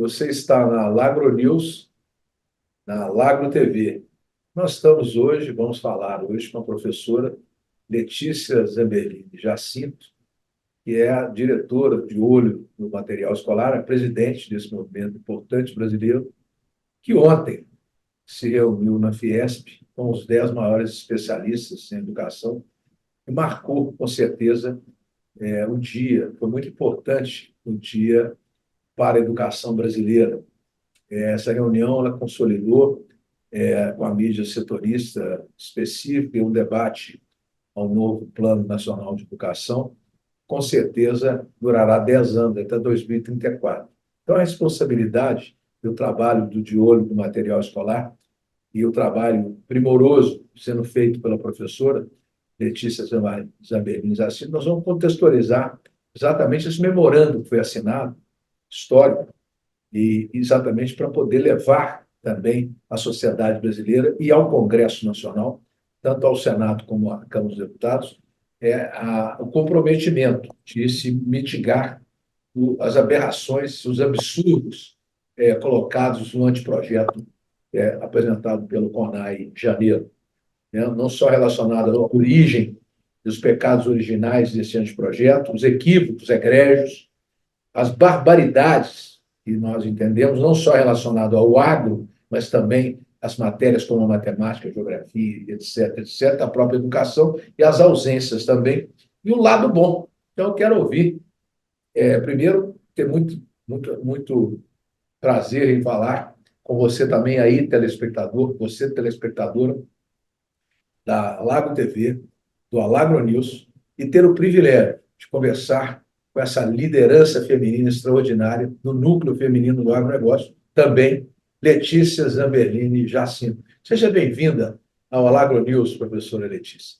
Você está na Lagro News, na Lagro TV. Nós estamos hoje, vamos falar hoje com a professora Letícia Zamberlini Jacinto, que é a diretora de olho no material escolar, a presidente desse movimento importante brasileiro, que ontem se reuniu na Fiesp com os 10 maiores especialistas em educação e marcou, com certeza, o dia. Foi muito importante o dia para a educação brasileira. Essa reunião ela consolidou, com a mídia setorista específica, um debate ao novo Plano Nacional de Educação, com certeza durará 10 anos, até 2034. Então, a responsabilidade do trabalho do de olho do material escolar e o trabalho primoroso sendo feito pela professora Letícia Zamberlini Jacinto, nós vamos contextualizar exatamente esse memorando que foi assinado, histórico, e exatamente para poder levar também à sociedade brasileira e ao Congresso Nacional, tanto ao Senado como à Câmara dos Deputados, o comprometimento de se mitigar as aberrações, os absurdos colocados no anteprojeto apresentado pelo CONAI em janeiro, né? Não só relacionado à origem dos pecados originais desse anteprojeto, os equívocos egrégios, as barbaridades que nós entendemos, não só relacionado ao agro, mas também as matérias como a matemática, a geografia, etc., etc., a própria educação e as ausências também, e o lado bom. Então, eu quero ouvir, primeiro, ter muito prazer em falar com você também aí, telespectador, você, telespectadora da Lago TV, do Alagro News, e ter o privilégio de conversar com essa liderança feminina extraordinária do núcleo feminino do agronegócio, também Letícia Zamberlini Jacinto. Seja bem-vinda ao Alagro News, professora Letícia.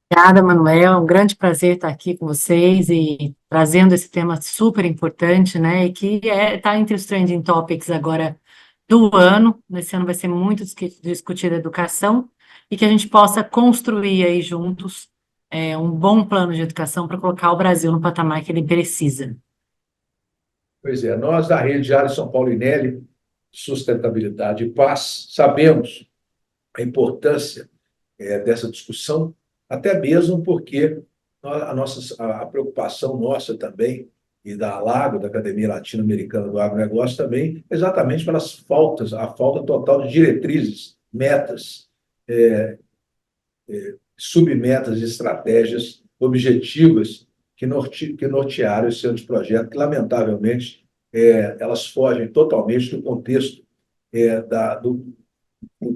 Obrigada, Manuel. Um grande prazer estar aqui com vocês e trazendo esse tema super importante, né? E que está entre os trending topics agora do ano. Nesse ano vai ser muito discutida a educação e que a gente possa construir aí juntos um bom plano de educação para colocar o Brasil no patamar que ele precisa. Pois é, nós da Rede Área São Paulo Inelli, Sustentabilidade e Paz, sabemos a importância dessa discussão, até mesmo porque a preocupação nossa também, e da ALAGO, da Academia Latino-Americana do Agronegócio, também, exatamente pelas faltas, a falta total de diretrizes, metas, submetas, estratégias objetivas que nortearam esse anteprojeto, que, lamentavelmente, elas fogem totalmente do contexto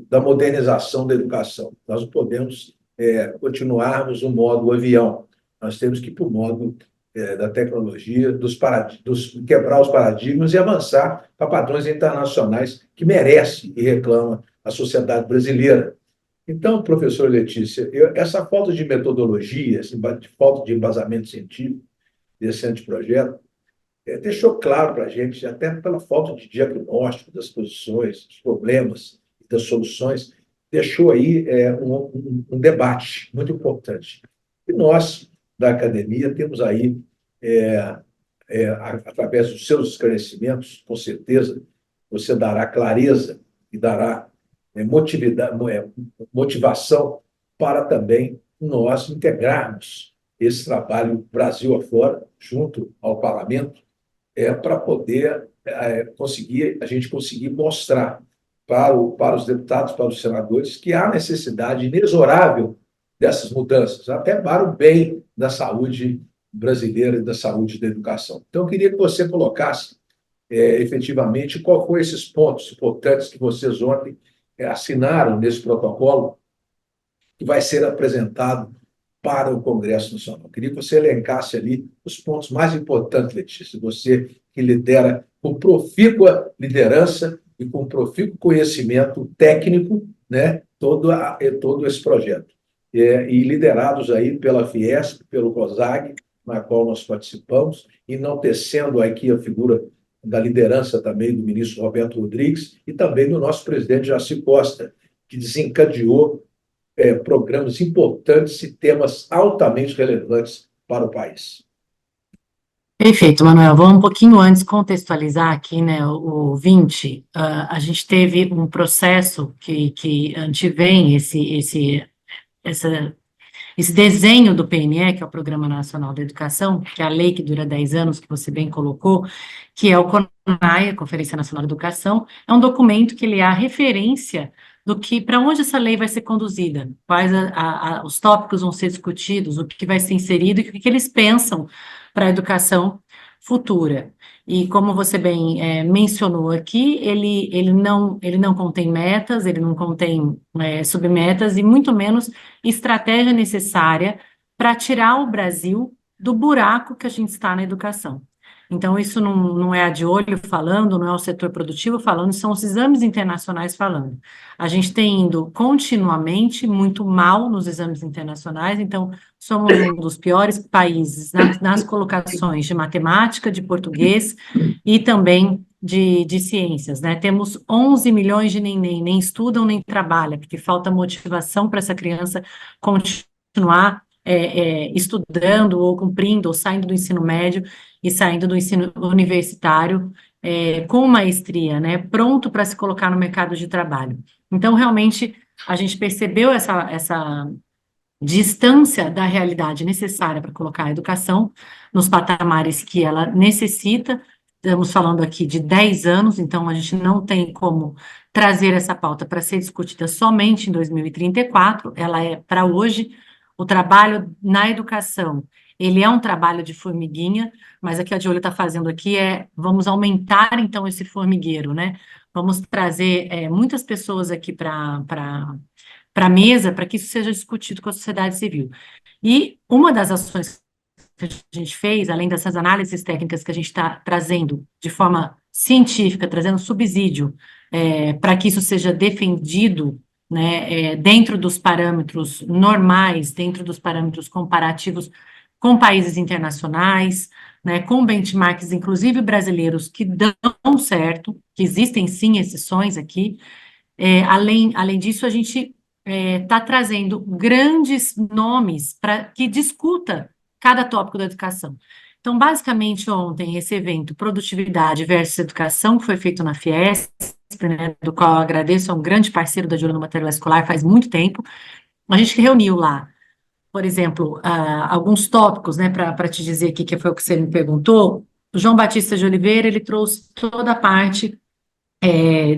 da modernização da educação. Nós não podemos continuarmos no modo avião. Nós temos que ir para o modo da tecnologia, quebrar os paradigmas e avançar para padrões internacionais que merece e reclama a sociedade brasileira. Então, professora Letícia, essa falta de metodologia, essa falta de embasamento científico desse anteprojeto, deixou claro para a gente, até pela falta de diagnóstico das posições, dos problemas e das soluções, deixou aí um debate muito importante. E nós, da academia, temos aí, através dos seus esclarecimentos, com certeza, você dará clareza e dará motivação para também nós integrarmos esse trabalho Brasil afora, junto ao parlamento, para poder a gente conseguir mostrar para os deputados, para os senadores, que há necessidade inexorável dessas mudanças, até para o bem da saúde brasileira e da saúde da educação. Então, eu queria que você colocasse efetivamente qual foram esses pontos importantes que vocês ontem assinaram nesse protocolo que vai ser apresentado para o Congresso Nacional. Eu queria que você elencasse ali os pontos mais importantes, Letícia, você que lidera com profícua liderança e com profícuo conhecimento técnico, né, todo esse projeto. E liderados aí pela Fiesp, pelo COSAG, na qual nós participamos, enaltecendo aqui a figura da liderança também do ministro Roberto Rodrigues e também do nosso presidente Jaci Costa, que desencadeou programas importantes e temas altamente relevantes para o país. Perfeito, Manuel. Vamos um pouquinho antes contextualizar aqui, né, o ouvinte. A gente teve um processo que antevém essa, esse desenho do PNE, que é o Programa Nacional da Educação, que é a lei que dura 10 anos, que você bem colocou, que é o CONAE, a Conferência Nacional da Educação, é um documento que ele é a referência do que, para onde essa lei vai ser conduzida, quais os tópicos vão ser discutidos, o que vai ser inserido e o que eles pensam para a educação futura. E como você bem mencionou aqui, ele não contém metas, ele não contém submetas e muito menos estratégia necessária para tirar o Brasil do buraco que a gente está na educação. Então, isso não é a de olho falando, não é o setor produtivo falando, são os exames internacionais falando. A gente tem indo continuamente muito mal nos exames internacionais, então, somos um dos piores países nas colocações de matemática, de português e também de ciências, né? Temos 11 milhões de neném, nem estudam nem trabalham, porque falta motivação para essa criança continuar estudando ou cumprindo, ou saindo do ensino médio e saindo do ensino universitário com maestria, né? Pronto para se colocar no mercado de trabalho. Então, realmente, a gente percebeu essa distância da realidade necessária para colocar a educação nos patamares que ela necessita. Estamos falando aqui de 10 anos, então a gente não tem como trazer essa pauta para ser discutida somente em 2034, ela é para hoje. O trabalho na educação, ele é um trabalho de formiguinha, mas o que a Diogo está fazendo aqui vamos aumentar então esse formigueiro, né? Vamos trazer muitas pessoas aqui para a mesa, para que isso seja discutido com a sociedade civil. E uma das ações que a gente fez, além dessas análises técnicas que a gente está trazendo de forma científica, trazendo subsídio para que isso seja defendido, né, dentro dos parâmetros normais, dentro dos parâmetros comparativos com países internacionais, né, com benchmarks, inclusive brasileiros, que dão certo, que existem sim exceções aqui. Além disso, a gente está trazendo grandes nomes para que discuta cada tópico da educação. Então, basicamente, ontem, esse evento Produtividade versus Educação, que foi feito na Fiesp, né, do qual eu agradeço, é um grande parceiro da Júlia no Material Escolar faz muito tempo, a gente reuniu lá, por exemplo, alguns tópicos, né, para te dizer aqui, que foi o que você me perguntou. O João Batista de Oliveira, ele trouxe toda a parte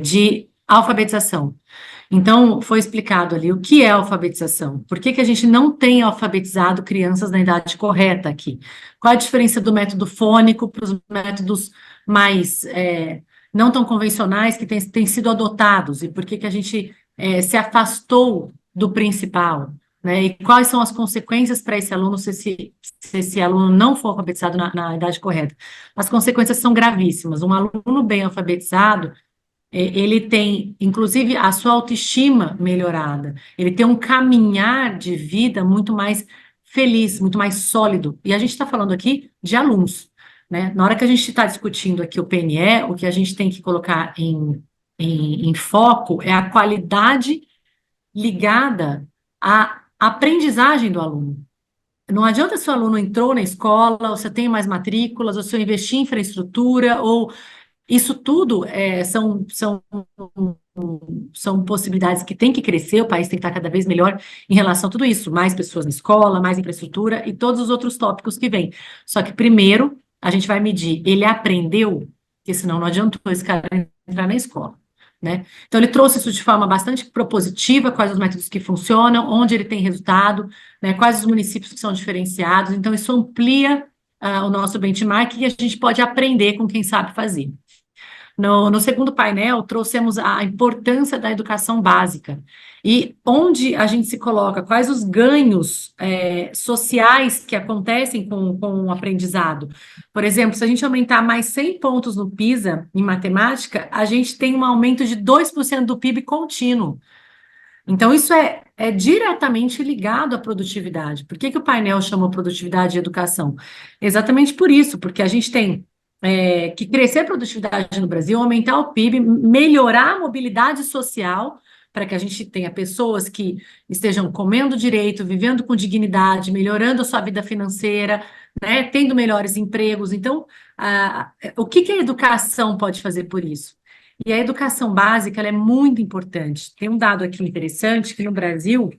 de alfabetização. Então, foi explicado ali o que é alfabetização, por que que a gente não tem alfabetizado crianças na idade correta aqui, qual a diferença do método fônico para os métodos mais não tão convencionais que têm sido adotados, e por que que a gente se afastou do principal, né? E quais são as consequências para esse aluno se esse aluno não for alfabetizado na idade correta. As consequências são gravíssimas. Um aluno bem alfabetizado, ele tem, inclusive, a sua autoestima melhorada, ele tem um caminhar de vida muito mais feliz, muito mais sólido. E a gente está falando aqui de alunos, né? Na hora que a gente está discutindo aqui o PNE, o que a gente tem que colocar em foco é a qualidade ligada à aprendizagem do aluno. Não adianta se o aluno entrou na escola, ou você tem mais matrículas, ou se eu investir em infraestrutura, ou isso tudo são possibilidades que têm que crescer, o país tem que estar cada vez melhor em relação a tudo isso, mais pessoas na escola, mais infraestrutura e todos os outros tópicos que vêm. Só que primeiro a gente vai medir, ele aprendeu, porque senão não adiantou esse cara entrar na escola, né? Então ele trouxe isso de forma bastante propositiva, quais os métodos que funcionam, onde ele tem resultado, né? Quais os municípios que são diferenciados, então isso amplia o nosso benchmark e a gente pode aprender com quem sabe fazer. No segundo painel, trouxemos a importância da educação básica e onde a gente se coloca, quais os ganhos sociais que acontecem com o aprendizado. Por exemplo, se a gente aumentar mais 100 pontos no PISA, em matemática, a gente tem um aumento de 2% do PIB contínuo. Então, isso é diretamente ligado à produtividade. Por que que o painel chamou produtividade e educação? Exatamente por isso, porque a gente tem que crescer a produtividade no Brasil, aumentar o PIB, melhorar a mobilidade social para que a gente tenha pessoas que estejam comendo direito, vivendo com dignidade, melhorando a sua vida financeira, né, tendo melhores empregos. Então, o que que a educação pode fazer por isso? E a educação básica, ela é muito importante. Tem um dado aqui interessante que no Brasil,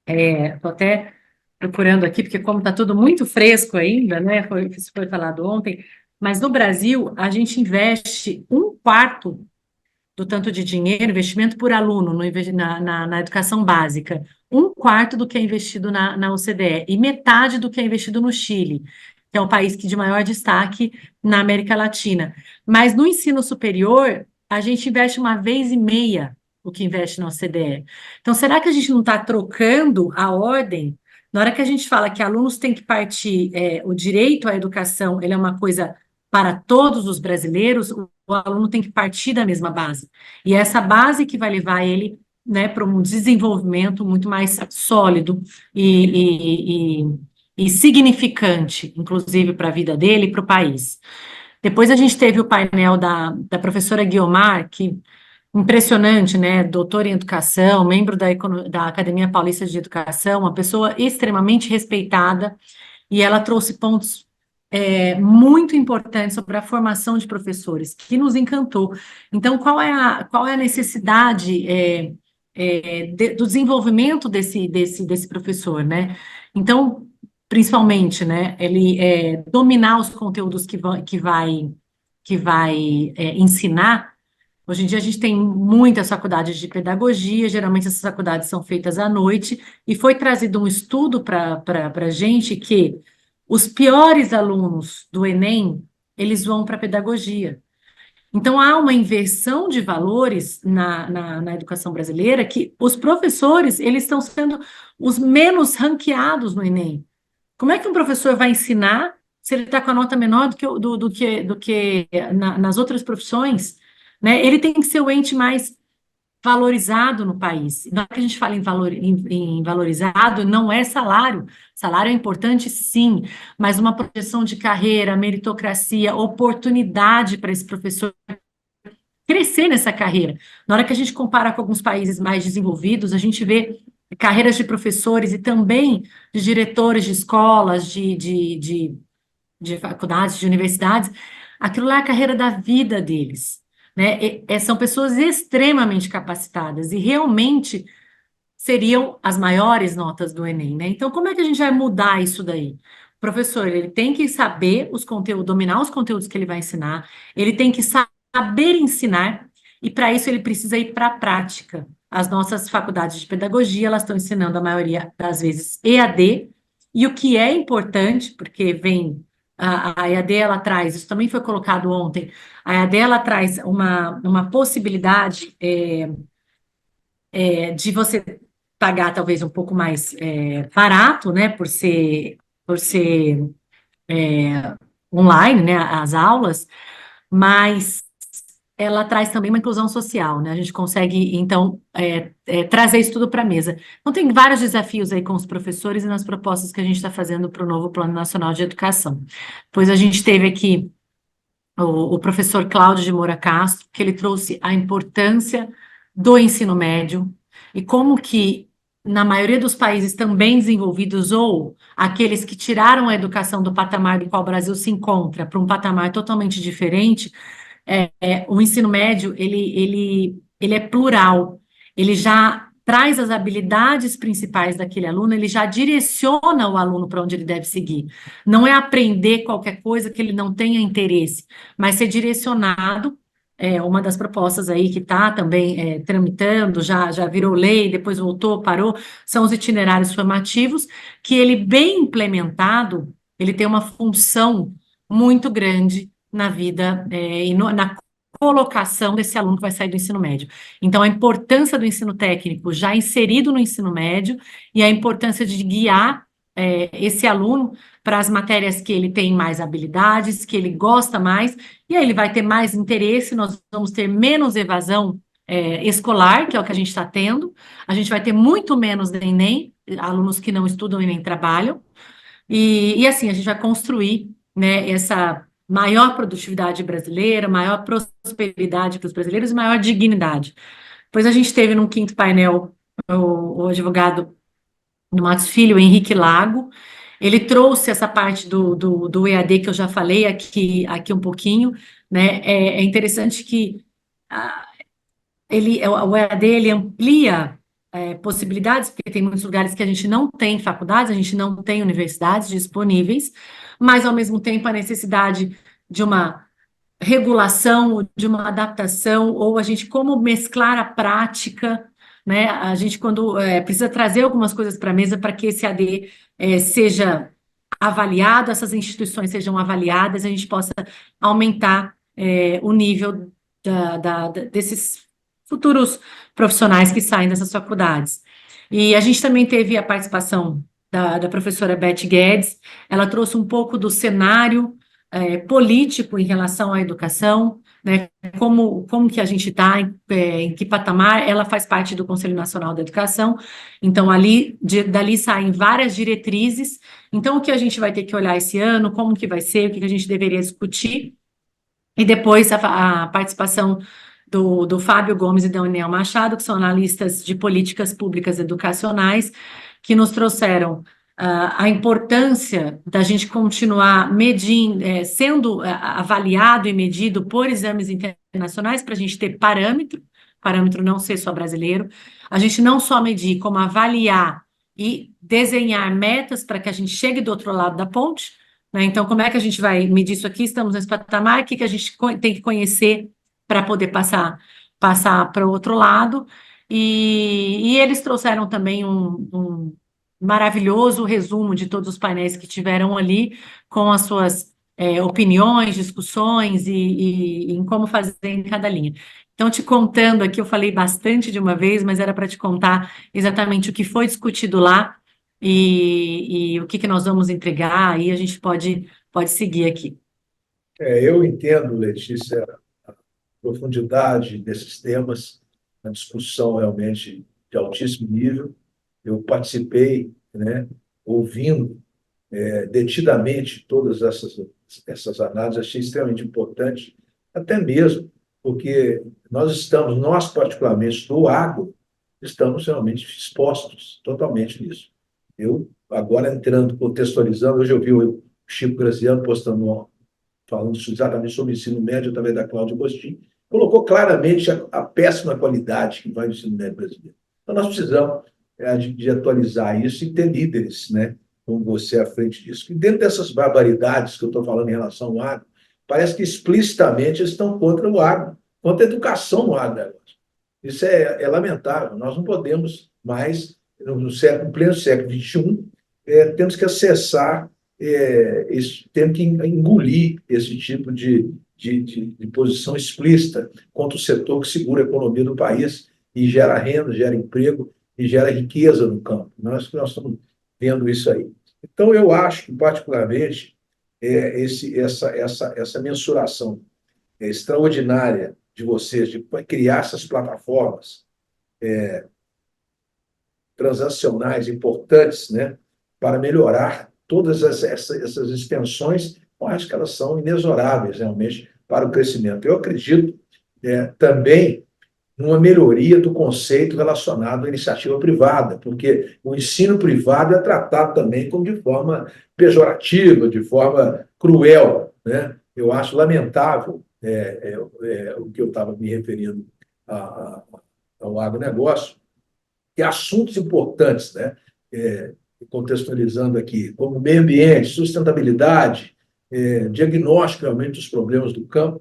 estou até procurando aqui, porque como está tudo muito fresco ainda, né? Isso foi falado ontem, mas no Brasil a gente investe um quarto do tanto de dinheiro, investimento por aluno na educação básica, um quarto do que é investido na OCDE e metade do que é investido no Chile, que é o país que de maior destaque na América Latina. Mas no ensino superior, a gente investe uma vez e meia o que investe na OCDE. Então, será que a gente não está trocando a ordem? Na hora que a gente fala que alunos têm que partir, o direito à educação, ele é uma coisa para todos os brasileiros, o aluno tem que partir da mesma base. E é essa base que vai levar ele, né, para um desenvolvimento muito mais sólido e significante, inclusive para a vida dele e para o país. Depois a gente teve o painel da professora Guiomar, que impressionante, né? Doutora em educação, membro da Academia Paulista de Educação, uma pessoa extremamente respeitada, e ela trouxe pontos muito importantes sobre a formação de professores, que nos encantou. Então, qual é a necessidade do desenvolvimento desse professor, né? Então, principalmente, né, ele dominar os conteúdos que vai ensinar. Hoje em dia a gente tem muitas faculdades de pedagogia, geralmente essas faculdades são feitas à noite, e foi trazido um estudo para a gente que os piores alunos do Enem, eles vão para a pedagogia. Então, há uma inversão de valores na educação brasileira que os professores, eles estão sendo os menos ranqueados no Enem. Como é que um professor vai ensinar se ele está com a nota menor do que nas outras profissões? Né? Ele tem que ser o ente mais valorizado no país. Na hora que a gente fala em valorizado, não é salário. Salário é importante, sim, mas uma projeção de carreira, meritocracia, oportunidade para esse professor crescer nessa carreira. Na hora que a gente compara com alguns países mais desenvolvidos, a gente vê carreiras de professores e também de diretores de escolas, de faculdades, de universidades, aquilo lá é a carreira da vida deles, né? São pessoas extremamente capacitadas e realmente seriam as maiores notas do Enem, né? Então, como é que a gente vai mudar isso daí? O professor, ele tem que saber os conteúdos, dominar os conteúdos que ele vai ensinar, ele tem que saber ensinar, e para isso ele precisa ir para a prática. As nossas faculdades de pedagogia, elas estão ensinando a maioria das vezes EAD, e o que é importante, porque vem a EAD, ela traz, isso também foi colocado ontem, a EAD, ela traz uma possibilidade de você pagar talvez um pouco mais barato, né, por ser online, né, as aulas, mas ela traz também uma inclusão social, né? A gente consegue, então, trazer isso tudo para a mesa. Então, tem vários desafios aí com os professores e nas propostas que a gente está fazendo para o novo Plano Nacional de Educação. Pois a gente teve aqui o professor Cláudio de Moura Castro, que ele trouxe a importância do ensino médio e como que, na maioria dos países também desenvolvidos, ou aqueles que tiraram a educação do patamar do qual o Brasil se encontra para um patamar totalmente diferente, o ensino médio, ele é plural, ele já traz as habilidades principais daquele aluno, ele já direciona o aluno para onde ele deve seguir. Não é aprender qualquer coisa que ele não tenha interesse, mas ser direcionado. Uma das propostas aí que está também tramitando, já virou lei, depois voltou, parou, são os itinerários formativos, que ele bem implementado, ele tem uma função muito grande na vida e na colocação desse aluno que vai sair do ensino médio. Então, a importância do ensino técnico já inserido no ensino médio e a importância de guiar esse aluno para as matérias que ele tem mais habilidades, que ele gosta mais, e aí ele vai ter mais interesse, nós vamos ter menos evasão escolar, que é o que a gente está tendo, a gente vai ter muito menos Enem, alunos que não estudam e nem trabalham, e assim, a gente vai construir, né, essa maior produtividade brasileira, maior prosperidade para os brasileiros e maior dignidade. Depois a gente teve num quinto painel o advogado do Matos Filho, Henrique Lago. Ele trouxe essa parte do EAD que eu já falei aqui um pouquinho, né? É interessante que ah, o EAD ele amplia possibilidades, porque tem muitos lugares que a gente não tem faculdades, a gente não tem universidades disponíveis, mas ao mesmo tempo a necessidade de uma regulação, de uma adaptação, ou a gente como mesclar a prática, né? A gente quando precisa trazer algumas coisas para a mesa para que esse AD seja avaliado, essas instituições sejam avaliadas, a gente possa aumentar o nível desses futuros profissionais que saem dessas faculdades. E a gente também teve a participação da professora Beth Guedes, ela trouxe um pouco do cenário político em relação à educação, né? Como que a gente está, em que patamar, ela faz parte do Conselho Nacional da Educação, então dali saem várias diretrizes, então o que a gente vai ter que olhar esse ano, como que vai ser, o que a gente deveria discutir, e depois a participação do Fábio Gomes e da União Machado, que são analistas de políticas públicas educacionais, que nos trouxeram a importância da gente continuar medindo, sendo avaliado e medido por exames internacionais, para a gente ter parâmetro não ser só brasileiro, a gente não só medir, como avaliar e desenhar metas para que a gente chegue do outro lado da ponte, né? Então, como é que a gente vai medir isso aqui? Estamos nesse patamar, o que a gente tem que conhecer para poder passar para o outro lado, e eles trouxeram também um maravilhoso resumo de todos os painéis que tiveram ali, com as suas opiniões, discussões e em como fazer em cada linha. Então, te contando aqui, eu falei bastante de uma vez, mas era para te contar exatamente o que foi discutido lá e o que nós vamos entregar, aí a gente pode seguir aqui. Eu entendo, Letícia, a profundidade desses temas, a discussão realmente de altíssimo nível. Eu participei, né, ouvindo detidamente todas essas análises, achei extremamente importante, até mesmo porque nós particularmente do agro, estamos realmente expostos totalmente nisso. Eu, agora entrando, contextualizando, hoje eu vi o Chico Graziano postando, falando exatamente sobre o ensino médio, através da Cláudia Agostinho, colocou claramente a péssima qualidade que vai no ensino médio brasileiro. Então, nós precisamos de atualizar isso e ter líderes, né, como você à frente disso. E dentro dessas barbaridades que eu estou falando em relação ao agro, parece que explicitamente eles estão contra o agro, contra a educação no agro. Isso é lamentável. Nós não podemos mais, no pleno século XXI, temos que acessar, temos que engolir esse tipo de posição explícita contra o setor que segura a economia do país e gera renda, gera emprego e gera riqueza no campo. Nós estamos vendo isso aí. Então, eu acho que, particularmente, essa mensuração extraordinária de vocês, de criar essas plataformas transacionais importantes, né, para melhorar todas essas extensões, eu acho que elas são inexoráveis, realmente, para o crescimento. Eu acredito também numa melhoria do conceito relacionado à iniciativa privada, porque o ensino privado é tratado também como de forma pejorativa, de forma cruel, né? Eu acho lamentável o que eu estava me referindo ao agronegócio, e assuntos importantes, né? Contextualizando aqui, como meio ambiente, sustentabilidade, diagnóstico realmente dos problemas do campo,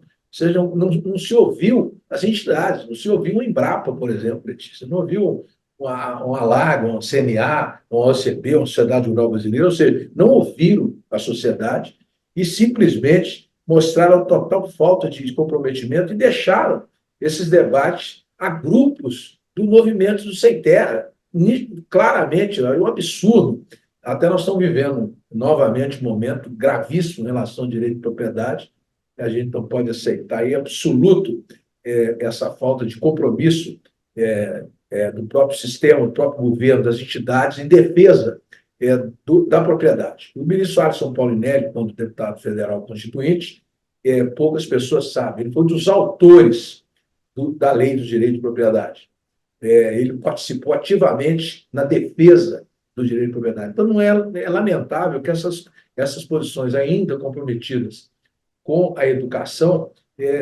não se ouviu as entidades, não se ouviu o Embrapa, por exemplo, Letícia, não ouviu uma Alago, uma CNA, uma OCB, uma Sociedade Rural Brasileira, ou seja, não ouviram a sociedade e simplesmente mostraram a total falta de comprometimento e deixaram esses debates a grupos do movimento do Sem Terra. Claramente, é um absurdo. Até nós estamos vivendo novamente um momento gravíssimo em relação ao direito de propriedade. A gente não pode aceitar em absoluto essa falta de compromisso do próprio sistema, do próprio governo, das entidades em defesa da propriedade. O ministro Alisson Paulinelli, quando deputado federal constituinte, poucas pessoas sabem, ele foi um dos autores da lei do direito de propriedade. ele participou ativamente na defesa do direito de propriedade. Então, não é lamentável que essas posições ainda comprometidas com a educação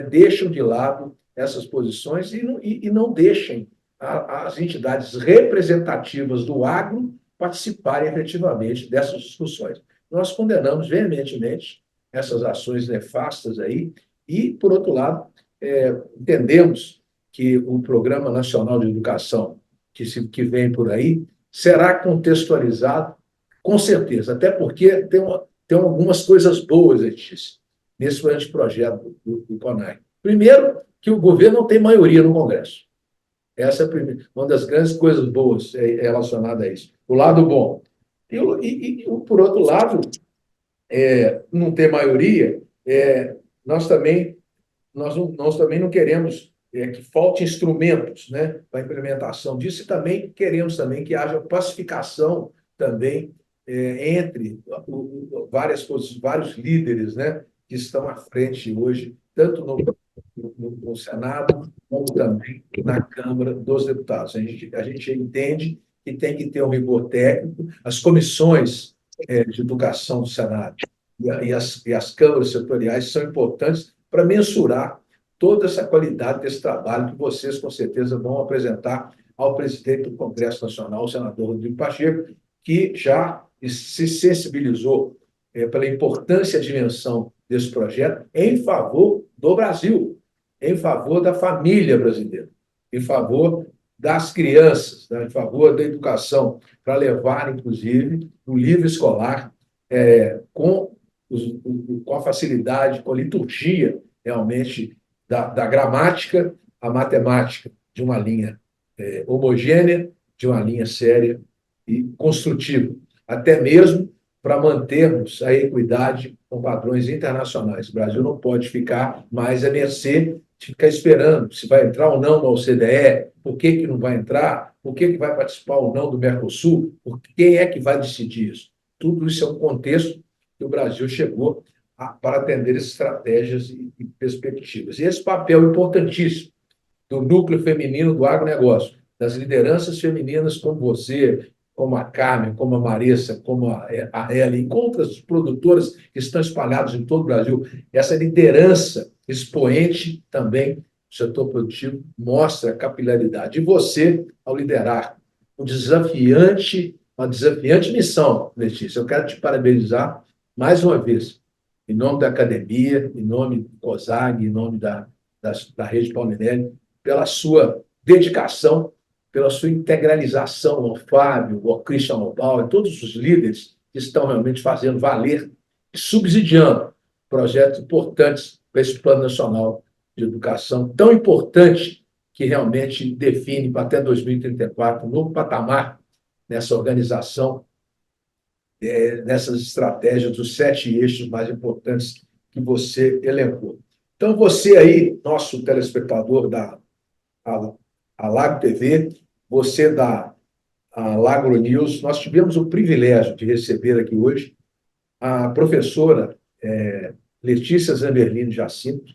deixam de lado essas posições e não deixem as entidades representativas do agro participarem efetivamente dessas discussões. Nós condenamos veementemente essas ações nefastas aí e, por outro lado, entendemos que o Programa Nacional de Educação que vem por aí será contextualizado, com certeza, até porque tem algumas coisas boas, Letícia, nesse anteprojeto do CONAI. Primeiro, que o governo não tem maioria no Congresso. Essa é uma das grandes coisas boas relacionada a isso. O lado bom. Por outro lado, não ter maioria, nós também não queremos que falte instrumentos, né, para a implementação disso, e também queremos também que haja pacificação também entre vários líderes, né, que estão à frente hoje, tanto no Senado, como também na Câmara dos Deputados. A gente entende que tem que ter um rigor técnico, as comissões de educação do Senado e as câmaras setoriais são importantes para mensurar toda essa qualidade desse trabalho que vocês, com certeza, vão apresentar ao presidente do Congresso Nacional, o senador Rodrigo Pacheco, que já se sensibilizou pela importância e a dimensão desse projeto em favor do Brasil, em favor da família brasileira, em favor das crianças, né, em favor da educação, para levar, inclusive, o livro escolar com a facilidade, com a liturgia, realmente, da gramática à matemática, de uma linha homogênea, de uma linha séria e construtiva, até mesmo para mantermos a equidade com padrões internacionais. O Brasil não pode ficar mais à mercê de ficar esperando se vai entrar ou não na OCDE, por que não vai entrar, por que vai participar ou não do Mercosul, quem é que vai decidir isso. Tudo isso é um contexto que o Brasil chegou para atender estratégias e perspectivas. E esse papel importantíssimo do núcleo feminino do agronegócio, das lideranças femininas como você, como a Carmen, como a Marissa, como a Ellen, com outras produtoras que estão espalhadas em todo o Brasil, essa liderança expoente também do setor produtivo mostra a capilaridade. E você, ao liderar uma desafiante missão, Letícia, eu quero te parabenizar mais uma vez, em nome da academia, em nome do COSAG, em nome da Rede Paulinelli, pela sua dedicação, pela sua integralização ao Fábio, ao Christian Lobau, e todos os líderes que estão realmente fazendo valer e subsidiando projetos importantes para esse Plano Nacional de Educação, tão importante que realmente define para até 2034 um novo patamar nessa organização, nessas estratégias dos 7 eixos mais importantes que você elencou. Então, você aí, nosso telespectador da Alago TV, você da Alagro News, nós tivemos o privilégio de receber aqui hoje a professora Letícia Zamberlini Jacinto,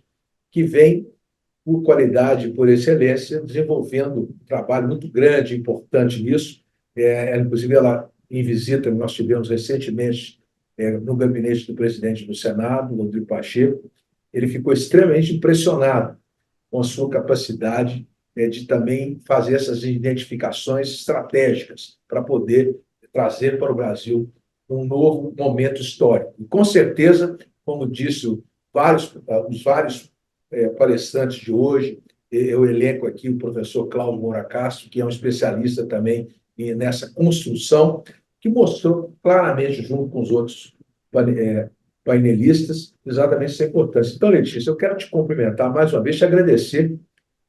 que vem, por qualidade e por excelência, desenvolvendo um trabalho muito grande e importante nisso. Inclusive, ela, em visita, nós tivemos recentemente no gabinete do presidente do Senado, Rodrigo Pacheco. Ele ficou extremamente impressionado com a sua capacidade de também fazer essas identificações estratégicas para poder trazer para o Brasil um novo momento histórico. E, com certeza, como disse os vários palestrantes de hoje, eu elenco aqui o professor Cláudio Moura Castro, que é um especialista também nessa construção, que mostrou claramente, junto com os outros painelistas, exatamente essa importância. Então, Letícia, eu quero te cumprimentar mais uma vez, te agradecer,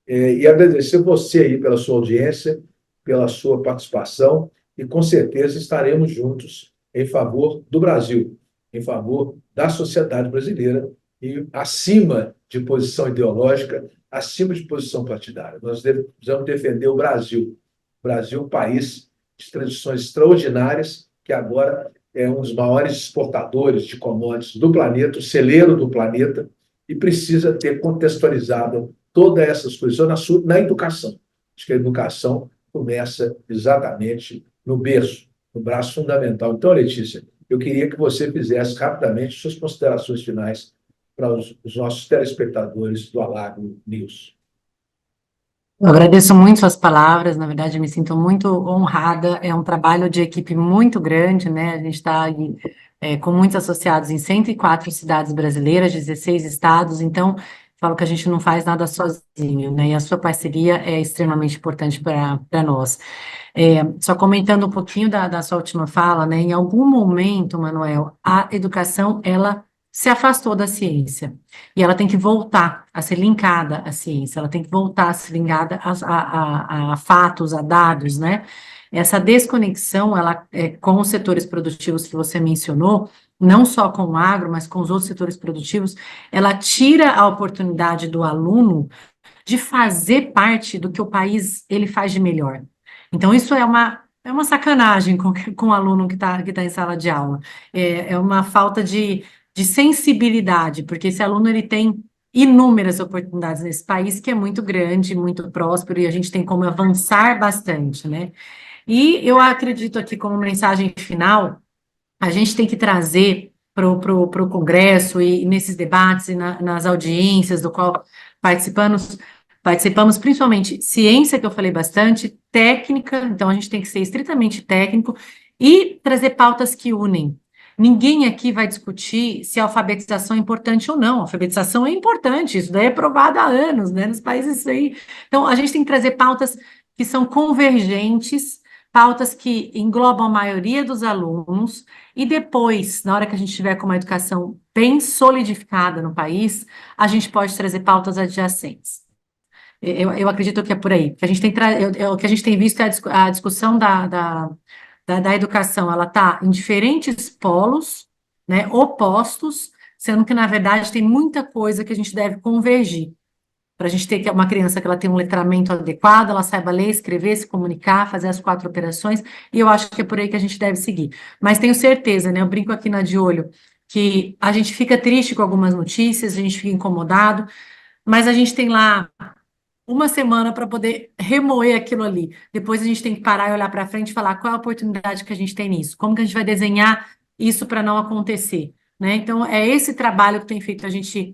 e agradecer você aí pela sua audiência, pela sua participação, e com certeza estaremos juntos em favor do Brasil, em favor da sociedade brasileira, e acima de posição ideológica, acima de posição partidária. Nós precisamos defender o Brasil. O Brasil é um país de tradições extraordinárias, que agora é um dos maiores exportadores de commodities do planeta, o celeiro do planeta, e precisa ter contextualizado todas essas coisas na educação. Acho que a educação começa exatamente no berço, no braço fundamental. Então, Letícia, eu queria que você fizesse rapidamente suas considerações finais para os nossos telespectadores do Alagro News. Eu agradeço muito suas palavras, na verdade, eu me sinto muito honrada. É um trabalho de equipe muito grande, né? A gente está com muitos associados em 104 cidades brasileiras, 16 estados, então falo que a gente não faz nada sozinho, né? E a sua parceria é extremamente importante para nós. Só comentando um pouquinho da sua última fala, né? Em algum momento, Manuel, a educação, ela se afastou da ciência. E ela tem que voltar a ser linkada à ciência, ela tem que voltar a ser linkada a fatos, a dados, né? Essa desconexão, ela, com os setores produtivos que você mencionou, não só com o agro, mas com os outros setores produtivos, ela tira a oportunidade do aluno de fazer parte do que o país ele faz de melhor. Então, isso é uma sacanagem com o aluno que tá em sala de aula. É uma falta de sensibilidade, porque esse aluno ele tem inúmeras oportunidades nesse país que é muito grande, muito próspero, e a gente tem como avançar bastante, né? E eu acredito aqui como mensagem final, a gente tem que trazer pro Congresso e nesses debates e nas audiências do qual participamos principalmente ciência, que eu falei bastante, técnica, então a gente tem que ser estritamente técnico e trazer pautas que unem. Ninguém aqui vai discutir se a alfabetização é importante ou não. A alfabetização é importante, isso daí é provado há anos, né? Nos países isso aí. Então, a gente tem que trazer pautas que são convergentes, pautas que englobam a maioria dos alunos, e depois, na hora que a gente tiver com uma educação bem solidificada no país, a gente pode trazer pautas adjacentes. Eu acredito que é por aí. Que a gente tem o que a gente tem visto é a discussão da educação, ela está em diferentes polos, né, opostos, sendo que, na verdade, tem muita coisa que a gente deve convergir. Para a gente ter que uma criança que ela tem um letramento adequado, ela saiba ler, escrever, se comunicar, fazer as 4 operações, e eu acho que é por aí que a gente deve seguir. Mas tenho certeza, né? Eu brinco aqui na de olho que a gente fica triste com algumas notícias, a gente fica incomodado, mas a gente tem lá uma semana para poder remoer aquilo ali. Depois a gente tem que parar e olhar para frente e falar qual é a oportunidade que a gente tem nisso, como que a gente vai desenhar isso para não acontecer, né? Então, é esse trabalho que tem feito a gente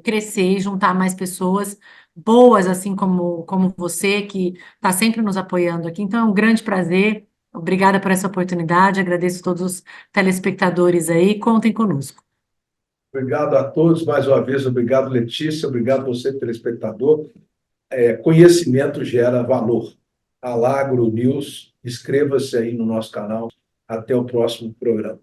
crescer, juntar mais pessoas boas, assim como você, que está sempre nos apoiando aqui. Então, é um grande prazer. Obrigada por essa oportunidade. Agradeço a todos os telespectadores aí. Contem conosco. Obrigado a todos mais uma vez. Obrigado, Letícia. Obrigado você, telespectador. Conhecimento gera valor. Alagro News, inscreva-se aí no nosso canal. Até o próximo programa.